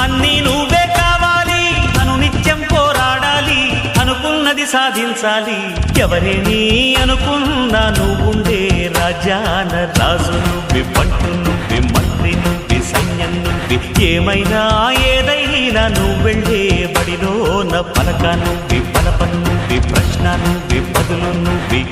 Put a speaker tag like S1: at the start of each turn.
S1: అన్నీ నువ్వే కావాలి, అను నిత్యం పోరాడాలి, అనుకున్నది సాధించాలి. ఎవరేని అనుకున్నా నువ్వుండే రాజ్యాన రాజు నువ్వి, పంటు నువ్వి, మంత్రి నువ్వి, సైన్యం నువ్వి, ఏమైనా ఏదైనా నువ్వెళ్ళే బడిలో నా పలక నువ్వి, పలప నువ్వి, ప్రశ్న నువ్వి, బదులు నువ్వి.